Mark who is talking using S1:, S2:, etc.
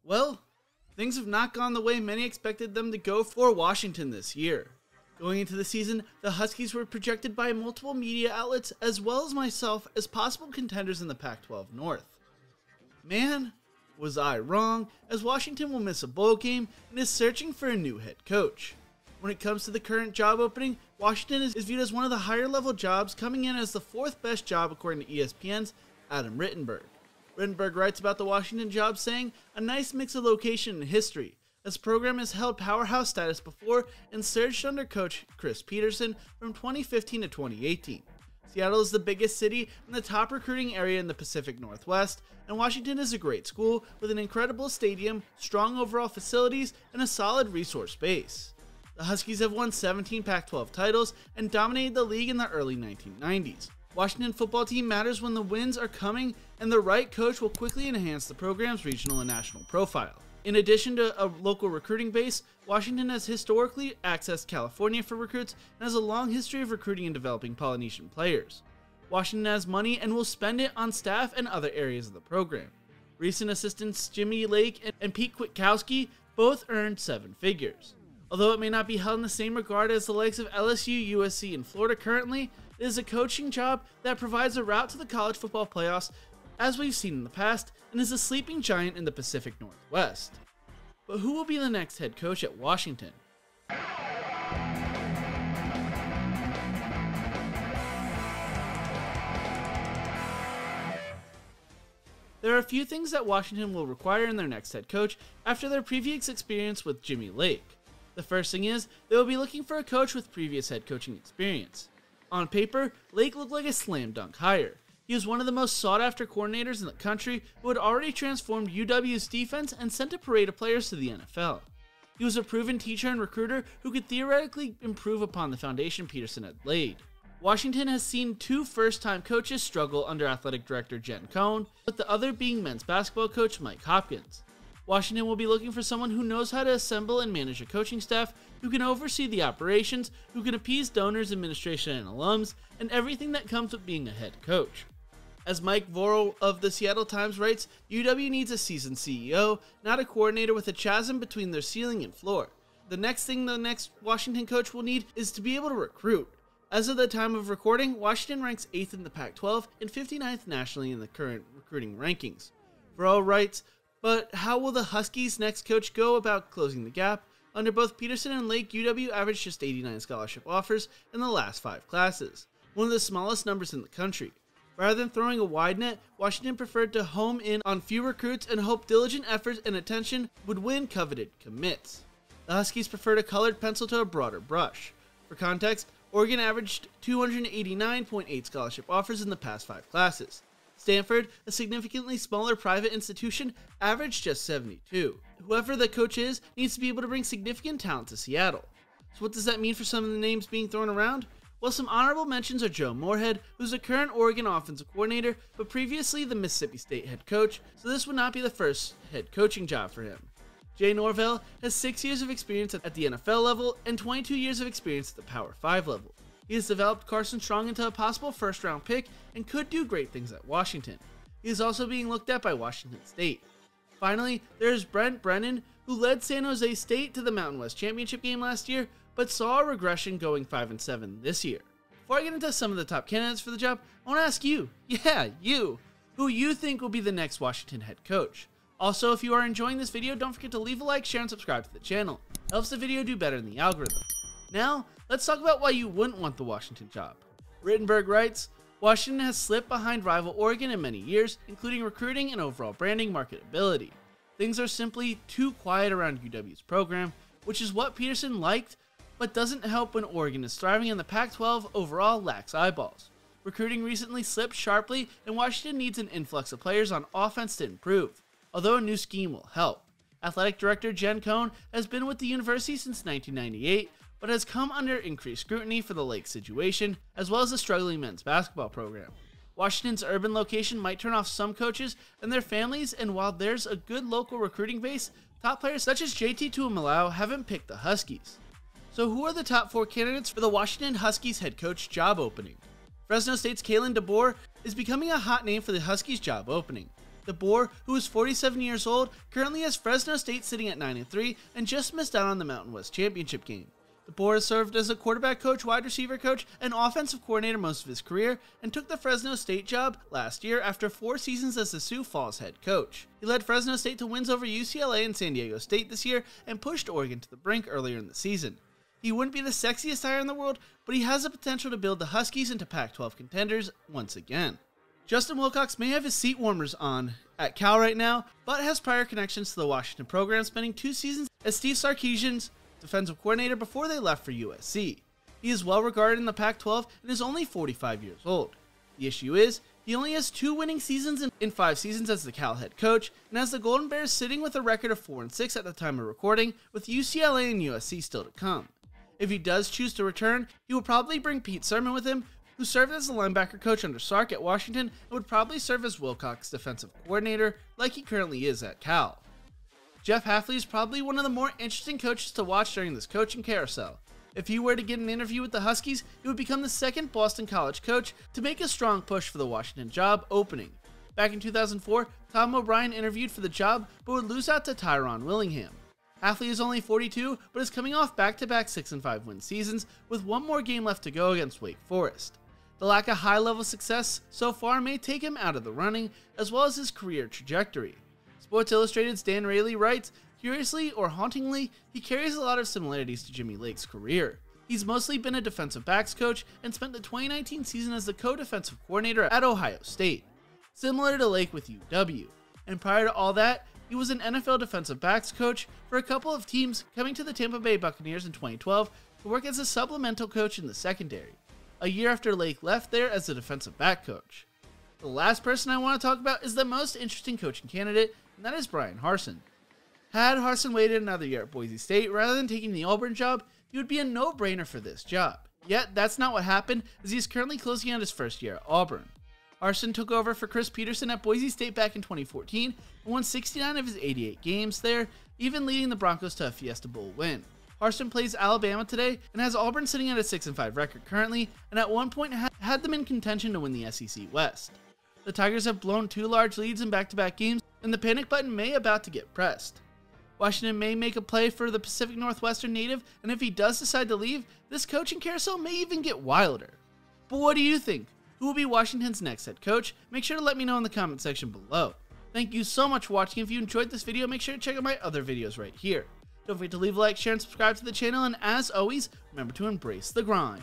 S1: Well, things have not gone the way many expected them to go for Washington this year. Going into the season, the Huskies were projected by multiple media outlets as well as myself as possible contenders in the Pac-12 North. Man, was I wrong, as Washington will miss a bowl game and is searching for a new head coach. When it comes to the current job opening, Washington is viewed as one of the higher level jobs, coming in as the 4th best job according to ESPN's Adam Rittenburg. Rittenburg writes about the Washington job saying, "A nice mix of location and history, as the program has held powerhouse status before and surged under coach Chris Peterson from 2015 to 2018. Seattle is the biggest city and the top recruiting area in the Pacific Northwest, and Washington is a great school with an incredible stadium, strong overall facilities, and a solid resource base." The Huskies have won 17 Pac-12 titles and dominated the league in the early 1990s. Washington football team matters when the wins are coming, and the right coach will quickly enhance the program's regional and national profile. In addition to a local recruiting base, Washington has historically accessed California for recruits and has a long history of recruiting and developing Polynesian players. Washington has money and will spend it on staff and other areas of the program. Recent assistants Jimmy Lake and Pete Kwiatkowski both earned 7 figures. Although it may not be held in the same regard as the likes of LSU, USC, and Florida currently, it is a coaching job that provides a route to the college football playoffs, as we've seen in the past, and is a sleeping giant in the Pacific Northwest. But who will be the next head coach at Washington? There are a few things that Washington will require in their next head coach after their previous experience with Jimmy Lake. The first thing is, they will be looking for a coach with previous head coaching experience. On paper, Lake looked like a slam dunk hire. He was one of the most sought after coordinators in the country who had already transformed UW's defense and sent a parade of players to the NFL. He was a proven teacher and recruiter who could theoretically improve upon the foundation Peterson had laid. Washington has seen 2 first-time coaches struggle under athletic director Jen Cohn, with the other being men's basketball coach Mike Hopkins. Washington will be looking for someone who knows how to assemble and manage a coaching staff, who can oversee the operations, who can appease donors, administration, and alums, and everything that comes with being a head coach. As Mike Vorel of the Seattle Times writes, UW needs a seasoned CEO, not a coordinator with a chasm between their ceiling and floor. The next thing the next Washington coach will need is to be able to recruit. As of the time of recording, Washington ranks 8th in the Pac-12 and 59th nationally in the current recruiting rankings. Vorel writes, "But how will the Huskies' next coach go about closing the gap? Under both Peterson and Lake, UW averaged just 89 scholarship offers in the last 5 classes, one of the smallest numbers in the country. Rather than throwing a wide net, Washington preferred to home in on few recruits and hope diligent efforts and attention would win coveted commits. The Huskies preferred a colored pencil to a broader brush. For context, Oregon averaged 289.8 scholarship offers in the past 5 classes. Stanford, a significantly smaller private institution, averaged just 72. Whoever the coach is needs to be able to bring significant talent to Seattle. So what does that mean for some of the names being thrown around? Well, some honorable mentions are Joe Moorhead, who's the current Oregon offensive coordinator, but previously the Mississippi State head coach, so this would not be the first head coaching job for him. Jay Norvell has 6 years of experience at the NFL level and 22 years of experience at the Power 5 level. He has developed Carson Strong into a possible first-round pick and could do great things at Washington. He is also being looked at by Washington State. Finally, there is Brent Brennan, who led San Jose State to the Mountain West Championship game last year, but saw a regression going 5-7 this year. Before I get into some of the top candidates for the job, I want to ask you, who you think will be the next Washington head coach. Also, if you are enjoying this video, don't forget to leave a like, share, and subscribe to the channel. It helps the video do better in the algorithm. Now, let's talk about why you wouldn't want the Washington job. Rittenburg writes, Washington has slipped behind rival Oregon in many years, including recruiting and overall branding marketability. Things are simply too quiet around UW's program, which is what Peterson liked, but doesn't help when Oregon is thriving and the Pac-12 overall lacks eyeballs. Recruiting recently slipped sharply, and Washington needs an influx of players on offense to improve, although a new scheme will help. Athletic director Jen Cohn has been with the university since 1998, but has come under increased scrutiny for the Lake situation, as well as the struggling men's basketball program. Washington's urban location might turn off some coaches and their families, and while there's a good local recruiting base, top players such as JT Tuimoloau haven't picked the Huskies. So who are the top 4 candidates for the Washington Huskies head coach job opening? Fresno State's Kalen DeBoer is becoming a hot name for the Huskies job opening. The Boar, who is 47 years old, currently has Fresno State sitting at 9-3 and just missed out on the Mountain West Championship game. The Boar has served as a quarterback coach, wide receiver coach, and offensive coordinator most of his career, and took the Fresno State job last year after 4 seasons as the Sioux Falls head coach. He led Fresno State to wins over UCLA and San Diego State this year and pushed Oregon to the brink earlier in the season. He wouldn't be the sexiest hire in the world, but he has the potential to build the Huskies into Pac-12 contenders once again. Justin Wilcox may have his seat warmers on at Cal right now, but has prior connections to the Washington program, spending 2 seasons as Steve Sarkisian's defensive coordinator before they left for USC. He is well regarded in the Pac-12 and is only 45 years old. The issue is, he only has 2 winning seasons in 5 seasons as the Cal head coach, and has the Golden Bears sitting with a record of 4-6 at the time of recording, with UCLA and USC still to come. If he does choose to return, he will probably bring Pete Sermon with him, who served as the linebacker coach under Sark at Washington and would probably serve as Wilcox's defensive coordinator like he currently is at Cal. Jeff Hafley is probably one of the more interesting coaches to watch during this coaching carousel. If he were to get an interview with the Huskies, he would become the second Boston College coach to make a strong push for the Washington job opening. Back in 2004, Tom O'Brien interviewed for the job but would lose out to Tyron Willingham. Hafley is only 42, but is coming off back-to-back 6-5 win seasons with 1 more game left to go against Wake Forest. The lack of high-level success so far may take him out of the running, as well as his career trajectory. Sports Illustrated's Dan Rayleigh writes, "Curiously or hauntingly, he carries a lot of similarities to Jimmy Lake's career. He's mostly been a defensive backs coach and spent the 2019 season as the co-defensive coordinator at Ohio State, similar to Lake with UW. And prior to all that, he was an NFL defensive backs coach for a couple of teams, coming to the Tampa Bay Buccaneers in 2012 to work as a supplemental coach in the secondary, a year after Lake left there as the defensive back coach." The last person I want to talk about is the most interesting coaching candidate, and that is Brian Harsin. Had Harsin waited another year at Boise State rather than taking the Auburn job, he would be a no-brainer for this job. Yet, that's not what happened, as he is currently closing out his first year at Auburn. Harsin took over for Chris Peterson at Boise State back in 2014 and won 69 of his 88 games there, even leading the Broncos to a Fiesta Bowl win. Harsin plays Alabama today and has Auburn sitting at a 6-5 record currently, and at one point had them in contention to win the SEC West. The Tigers have blown 2 large leads in back-to-back games, and the panic button may about to get pressed. Washington may make a play for the Pacific Northwestern native, and if he does decide to leave, this coaching carousel may even get wilder. But what do you think? Who will be Washington's next head coach? Make sure to let me know in the comment section below. Thank you so much for watching. If you enjoyed this video, make sure to check out my other videos right here. Don't forget to leave a like, share, and subscribe to the channel, and as always, remember to embrace the grind.